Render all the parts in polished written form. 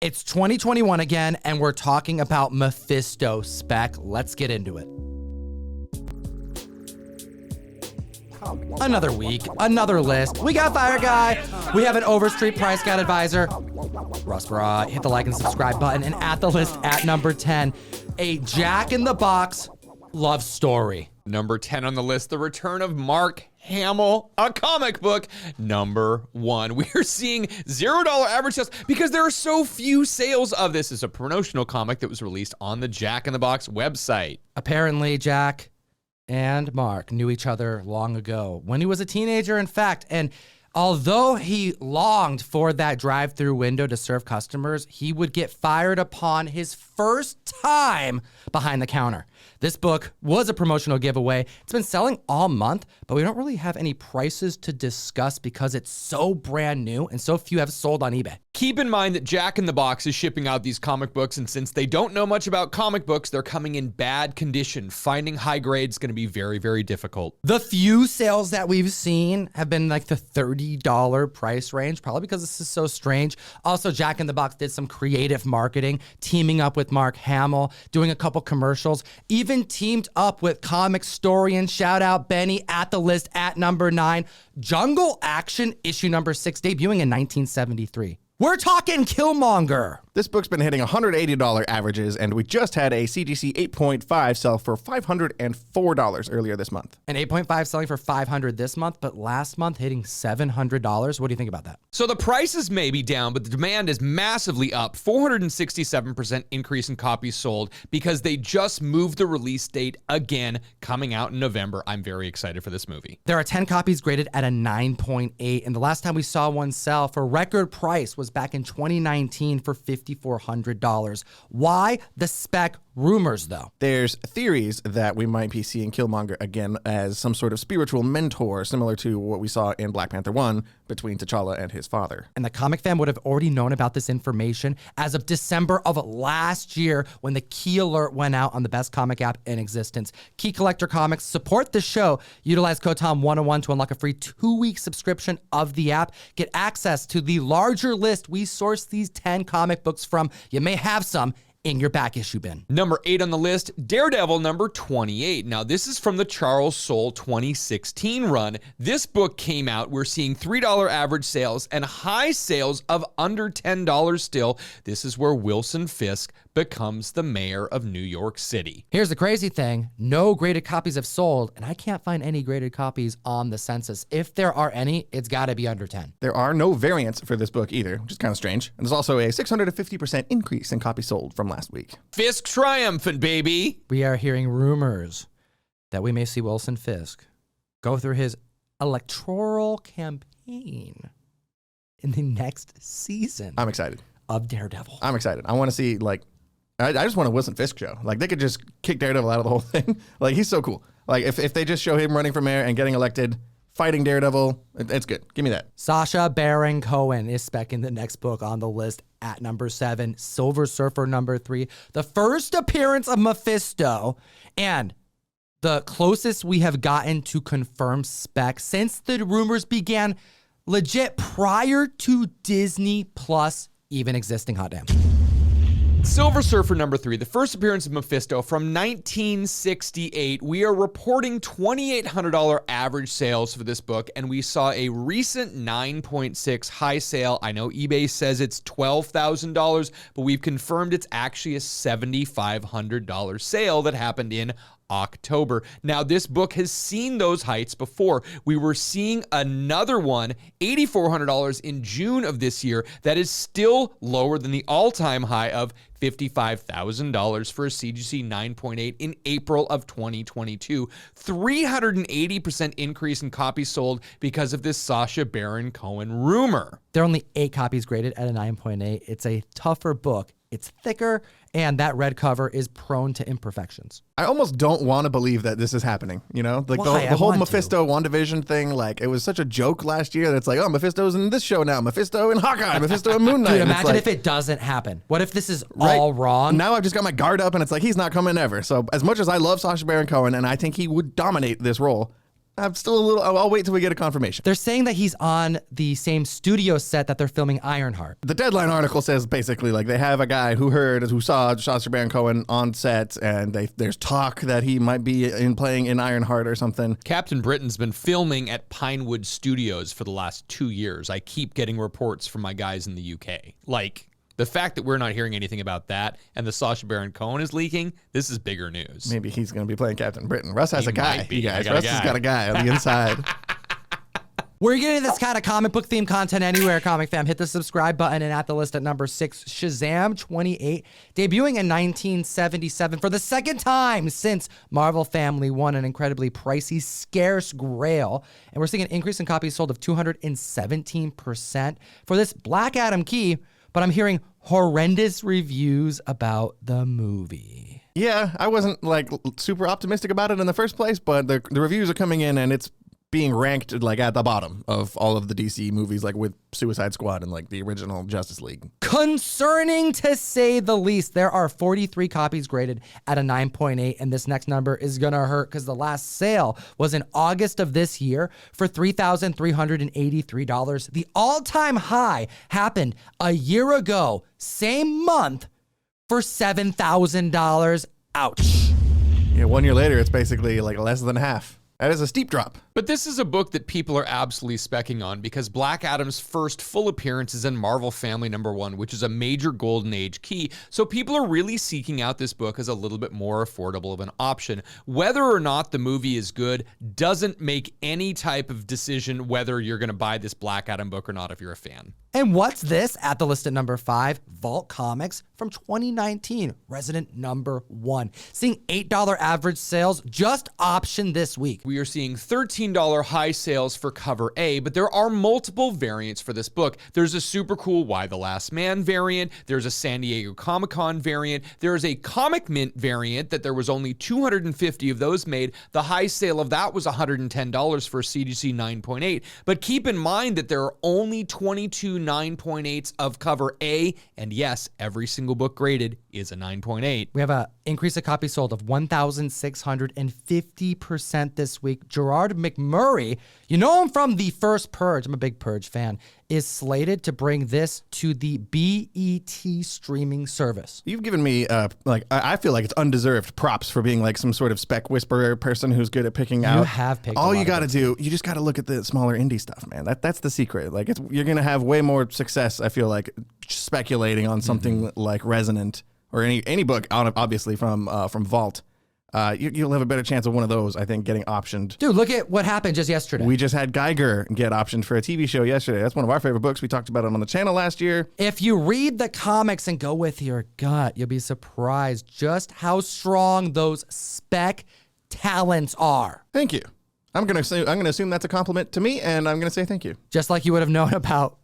It's 2021 again, and we're talking about Mephisto spec. Let's get into it. Another week, another list. We got Fire Guy. We have an Overstreet Price Guide advisor. Russ, hit the like and subscribe button. And at the list at number 10, a Jack in the Box love story. Number 10 on the list, the return of Mark Hamill, a comic book. Number 1, we are seeing $0 average sales because there are so few sales of this. It's a promotional comic that was released on the Jack in the Box website. Apparently, Jack and Mark knew each other long ago when he was a teenager, in fact. And although he longed for that drive-through window to serve customers, he would get fired upon his first time behind the counter. This book was a promotional giveaway. It's been selling all month, but we don't really have any prices to discuss because it's so brand new and so few have sold on eBay. Keep in mind that Jack in the Box is shipping out these comic books, and since they don't know much about comic books, they're coming in bad condition. Finding high grades is going to be very, very difficult. The few sales that we've seen have been like the $30 price range, probably because this is so strange. Also, Jack in the Box did some creative marketing, teaming up with Mark Hamill, doing a couple commercials, even teamed up with comic historian, shout out Benny at the list at number 9, Jungle Action issue number 6, debuting in 1973. We're talking Killmonger. This book's been hitting $180 averages, and we just had a CGC 8.5 sell for $504 earlier this month. An 8.5 selling for $500 this month, but last month hitting $700. What do you think about that? So the prices may be down, but the demand is massively up. 467% increase in copies sold because they just moved the release date again, coming out in November. I'm very excited for this movie. There are 10 copies graded at a 9.8, and the last time we saw one sell for record price was back in 2019 for $5,400. Why the spec rumors, though? There's theories that we might be seeing Killmonger again as some sort of spiritual mentor, similar to what we saw in Black Panther 1 between T'Challa and his father. And the comic fan would have already known about this information as of December of last year when the key alert went out on the best comic app in existence. Key Collector Comics, support the show. Utilize code TOM101 to unlock a free 2-week subscription of the app. Get access to the larger list we source these 10 comic books from. You may have some in your back issue bin. Number 8 on the list, Daredevil number 28. Now, this is from the Charles Soule 2016 run. This book came out. We're seeing $3 average sales and high sales of under $10 still. This is where Wilson Fisk becomes the mayor of New York City. Here's the crazy thing. No graded copies have sold, and I can't find any graded copies on the census. If there are any, it's got to be under 10. There are no variants for this book either, which is kind of strange. And there's also a 650% increase in copies sold from last week. Fisk triumphant, baby. We are hearing rumors that we may see Wilson Fisk go through his electoral campaign in the next season. I'm excited. Of Daredevil. I'm excited. I want to see, I just want a Wilson Fisk show. They could just kick Daredevil out of the whole thing. He's so cool. If they just show him running for mayor and getting elected, fighting Daredevil, it's good. Give me that. Sacha Baron Cohen is specking the next book on the list at number 7, Silver Surfer number 3, the first appearance of Mephisto, and the closest we have gotten to confirmed spec since the rumors began legit prior to Disney Plus even existing. Hot damn. Silver Surfer number 3, the first appearance of Mephisto from 1968. We are reporting $2,800 average sales for this book, and we saw a recent 9.6 high sale. I know eBay says it's $12,000, but we've confirmed it's actually a $7,500 sale that happened in October. Now, this book has seen those heights before. We were seeing another one, $8,400 in June of this year, that is still lower than the all-time high of $55,000 for a CGC 9.8 in April of 2022. 380% increase in copies sold because of this Sacha Baron Cohen rumor. There are only 8 copies graded at a 9.8. It's a tougher book. It's thicker, and that red cover is prone to imperfections. I almost don't want to believe that this is happening, the whole Mephisto WandaVision thing, it was such a joke last year that's oh, Mephisto's in this show now, Mephisto in Hawkeye, Mephisto in Moon Knight. Dude, imagine if it doesn't happen. What if this is all wrong? Now I've just got my guard up, and it's he's not coming ever. So as much as I love Sacha Baron Cohen, and I think he would dominate this role, I'm still a little. I'll wait till we get a confirmation. They're saying that he's on the same studio set that they're filming Ironheart. The Deadline article says basically like they have a guy who saw Sacha Baron Cohen on set, and there's talk that he might be playing in Ironheart or something. Captain Britain's been filming at Pinewood Studios for the last 2 years. I keep getting reports from my guys in the UK. Like, the fact that we're not hearing anything about that and the Sacha Baron Cohen is leaking, this is bigger news. Maybe he's going to be playing Captain Britain. Russ has a guy. Be. You guys. Russ has got a guy on the inside. We're getting this kind of comic book themed content anywhere, comic fam. Hit the subscribe button. And at the list at number 6, Shazam 28, debuting in 1977 for the second time since Marvel Family won an incredibly pricey, scarce grail. And we're seeing an increase in copies sold of 217% for this Black Adam key. But I'm hearing horrendous reviews about the movie. Yeah, I wasn't like super optimistic about it in the first place, but the reviews are coming in and it's being ranked like at the bottom of all of the DC movies, like with Suicide Squad and like the original Justice League. Concerning to say the least. There are 43 copies graded at a 9.8, and this next number is gonna hurt because the last sale was in August of this year for $3,383. The all-time high happened a year ago, same month, for $7,000. Ouch. Yeah, 1 year later, it's basically like less than half. That is a steep drop. But this is a book that people are absolutely specking on because Black Adam's first full appearance is in Marvel Family #1, which is a major Golden Age key. So people are really seeking out this book as a little bit more affordable of an option. Whether or not the movie is good doesn't make any type of decision whether you're going to buy this Black Adam book or not if you're a fan. And what's this? At the list at number 5, Vault Comics from 2019, Resonant #1. Seeing $8 average sales, just option this week. We are seeing $13 high sales for cover A, but there are multiple variants for this book. There's a super cool Why the Last Man variant. There's a San Diego Comic-Con variant. There's a Comic Mint variant that there was only 250 of those made. The high sale of that was $110 for a CGC 9.8. But keep in mind that there are only 22 9.8s of cover A, and yes, every single book graded is a 9.8. We have an increase of copies sold of 1,650% this week. Gerard McMurray, you know him from the first Purge, I'm a big Purge fan, is slated to bring this to the BET streaming service. You've given me, I feel like it's undeserved props for being like some sort of spec whisperer person who's good at picking out. You have picked all you got to do, you just got to look at the smaller indie stuff, man. That's the secret. Like you're going to have way more success, I feel like, speculating on something like Resonant or any book, obviously from Vault. You'll have a better chance of one of those, I think, getting optioned. Dude, look at what happened just yesterday. We just had Geiger get optioned for a TV show yesterday. That's one of our favorite books. We talked about it on the channel last year. If you read the comics and go with your gut, you'll be surprised just how strong those spec talents are. Thank you. I'm gonna assume that's a compliment to me, and I'm gonna say thank you. Just like you would have known about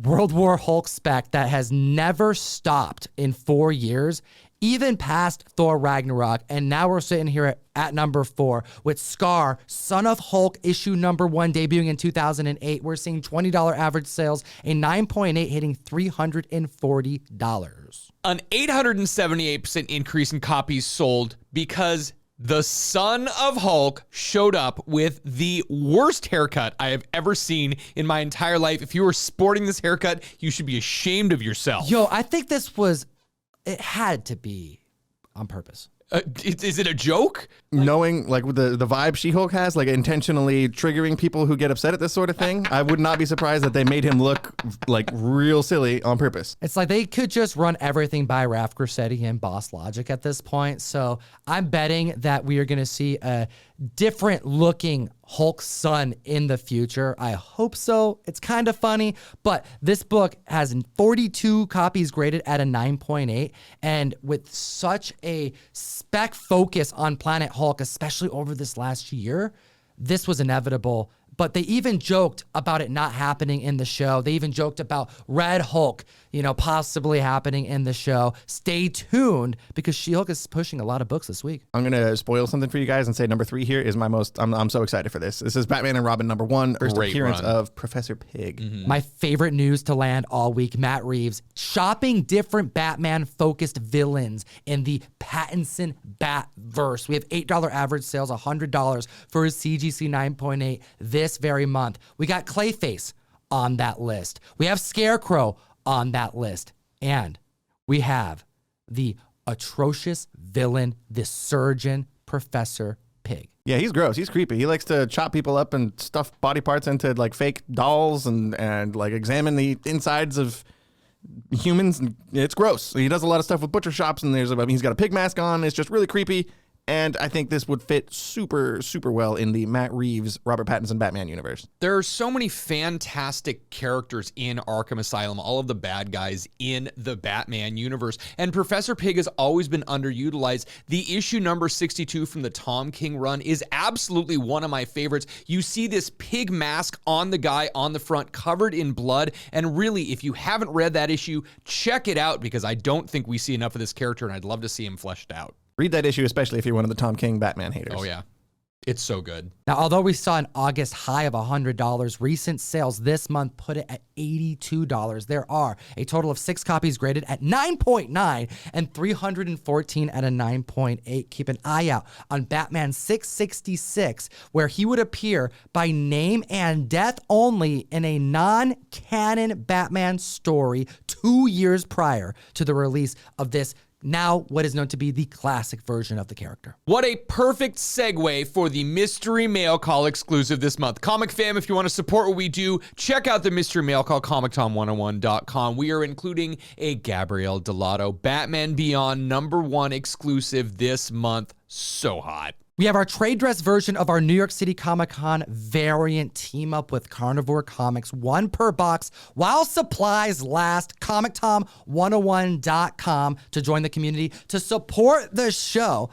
World War Hulk spec that has never stopped in 4 years, even past Thor Ragnarok, and now we're sitting here at number 4 with Scar, Son of Hulk, issue #1, debuting in 2008. We're seeing $20 average sales, a 9.8 hitting $340. An 878% increase in copies sold because the Son of Hulk showed up with the worst haircut I have ever seen in my entire life. If you were sporting this haircut, you should be ashamed of yourself. Yo, I think it had to be on purpose. Is it a joke? Knowing like the vibe She-Hulk has, like intentionally triggering people who get upset at this sort of thing, I would not be surprised that they made him look like real silly on purpose. It's like they could just run everything by Raph Grassetti and Boss Logic at this point. So I'm betting that we are going to see a different looking Hulk son in the future. I hope so. It's kind of funny, but this book has 42 copies graded at a 9.8, and with such a spec focus on Planet Hulk, especially over this last year, this was inevitable but they even joked about it not happening in the show. They even joked about Red Hulk, possibly happening in the show. Stay tuned because She-Hulk is pushing a lot of books this week. I'm going to spoil something for you guys and say number 3 here is my most, I'm so excited for this. This is Batman and Robin number 1, first Great appearance run. of Professor Pig. My favorite news to land all week, Matt Reeves shopping different Batman-focused villains in the Pattinson Batverse. We have $8 average sales, $100 for his CGC 9.8 this very month. We got Clayface on that list. We have Scarecrow on that list. And we have the atrocious villain, the surgeon, Professor Pig. Yeah, he's gross. He's creepy. He likes to chop people up and stuff body parts into like fake dolls and like examine the insides of humans. It's gross. He does a lot of stuff with butcher shops, and he's got a pig mask on. It's just really creepy. And I think this would fit super, super well in the Matt Reeves, Robert Pattinson Batman universe. There are so many fantastic characters in Arkham Asylum, all of the bad guys in the Batman universe. And Professor Pig has always been underutilized. The issue number 62 from the Tom King run is absolutely one of my favorites. You see this pig mask on the guy on the front covered in blood. And really, if you haven't read that issue, check it out because I don't think we see enough of this character and I'd love to see him fleshed out. Read that issue, especially if you're one of the Tom King Batman haters. Oh, yeah. It's so good. Now, although we saw an August high of $100, recent sales this month put it at $82. There are a total of 6 copies graded at 9.9 and 314 at a 9.8. Keep an eye out on Batman 666, where he would appear by name and death only in a non-canon Batman story 2 years prior to the release of this now what is known to be the classic version of the character. What a perfect segue for the Mystery Mail Call exclusive this month. Comic fam, if you want to support what we do, check out the Mystery Mail Call, comictom101.com. We are including a Gabrielle Delato Batman Beyond #1 exclusive this month. So hot. We have our trade dress version of our New York City Comic Con variant team up with Carnivore Comics, 1 per box while supplies last. ComicTom101.com to join the community to support the show.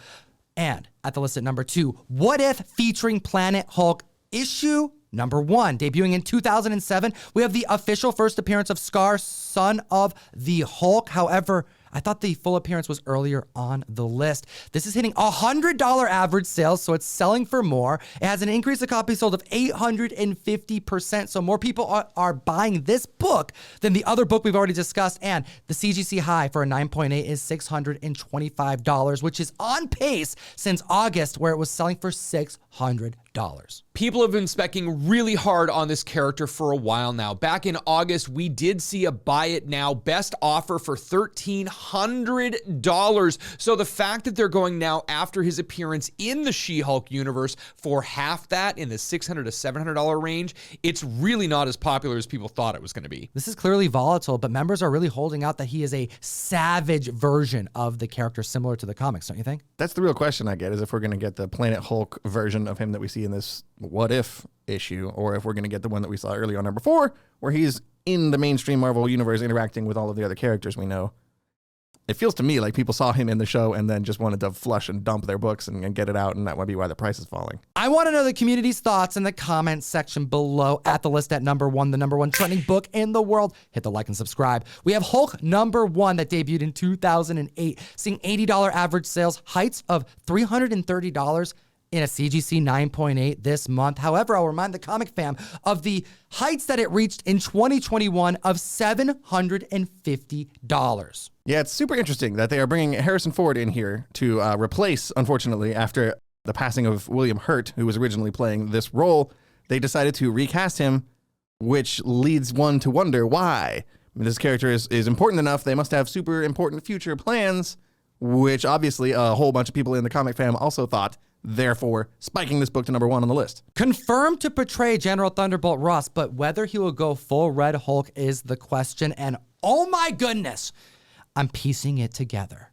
And at the list at number 2, What If featuring Planet Hulk issue number 1. Debuting in 2007, we have the official first appearance of Scar, son of the Hulk. However, I thought the full appearance was earlier on the list. This is hitting $100 average sales, so it's selling for more. It has an increase of copies sold of 850%, so more people are buying this book than the other book we've already discussed, and the CGC high for a 9.8 is $625, which is on pace since August, where it was selling for $600. People have been speccing really hard on this character for a while now. Back in August, we did see a buy it now best offer for $1,300. So the fact that they're going now after his appearance in the She-Hulk universe for half that in the $600 to $700 range, it's really not as popular as people thought it was going to be. This is clearly volatile, but members are really holding out that he is a savage version of the character similar to the comics, don't you think? That's the real question I get, is if we're going to get the Planet Hulk version of him that we see in this What If issue, or if we're going to get the one that we saw earlier on number 4, where he's in the mainstream Marvel universe interacting with all of the other characters we know. It feels to me like people saw him in the show and then just wanted to flush and dump their books and get it out, and that might be why the price is falling. I want to know the community's thoughts in the comments section below. At the list at number 1, the #1 trending book in the world. Hit the like and subscribe. We have Hulk #1 that debuted in 2008, seeing $80 average sales, heights of $330 in a CGC 9.8 this month. However, I'll remind the comic fam of the heights that it reached in 2021 of $750. Yeah, it's super interesting that they are bringing Harrison Ford in here to replace, unfortunately, after the passing of William Hurt, who was originally playing this role, they decided to recast him, which leads one to wonder why. I mean, this character is important enough. They must have super important future plans, which obviously a whole bunch of people in the comic fam also thought, therefore spiking this book to #1 on the list. Confirmed to portray General Thunderbolt Ross, but whether he will go full Red Hulk is the question. And oh my goodness, I'm piecing it together.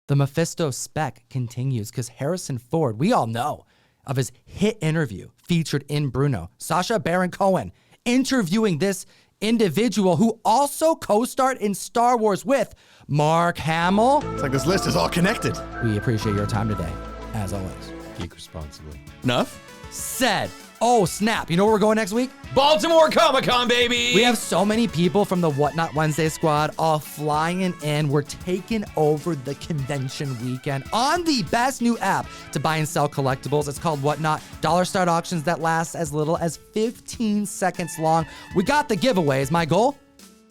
The Mephisto spec continues because Harrison Ford, we all know of his hit interview featured in Bruno, Sacha Baron Cohen, interviewing this individual who also co-starred in Star Wars with Mark Hamill. It's like this list is all connected. We appreciate your time today, as always. Geek responsibly. Enough? Said. Oh, snap. You know where we're going next week? Baltimore Comic-Con, baby! We have so many people from the Whatnot Wednesday squad all flying in. We're taking over the convention weekend on the best new app to buy and sell collectibles. It's called Whatnot. Dollar start auctions that last as little as 15 seconds long. We got the giveaways. My goal?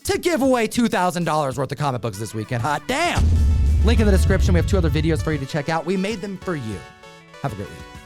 To give away $2,000 worth of comic books this weekend. Hot damn! Link in the description. We have 2 other videos for you to check out. We made them for you. Have a great week.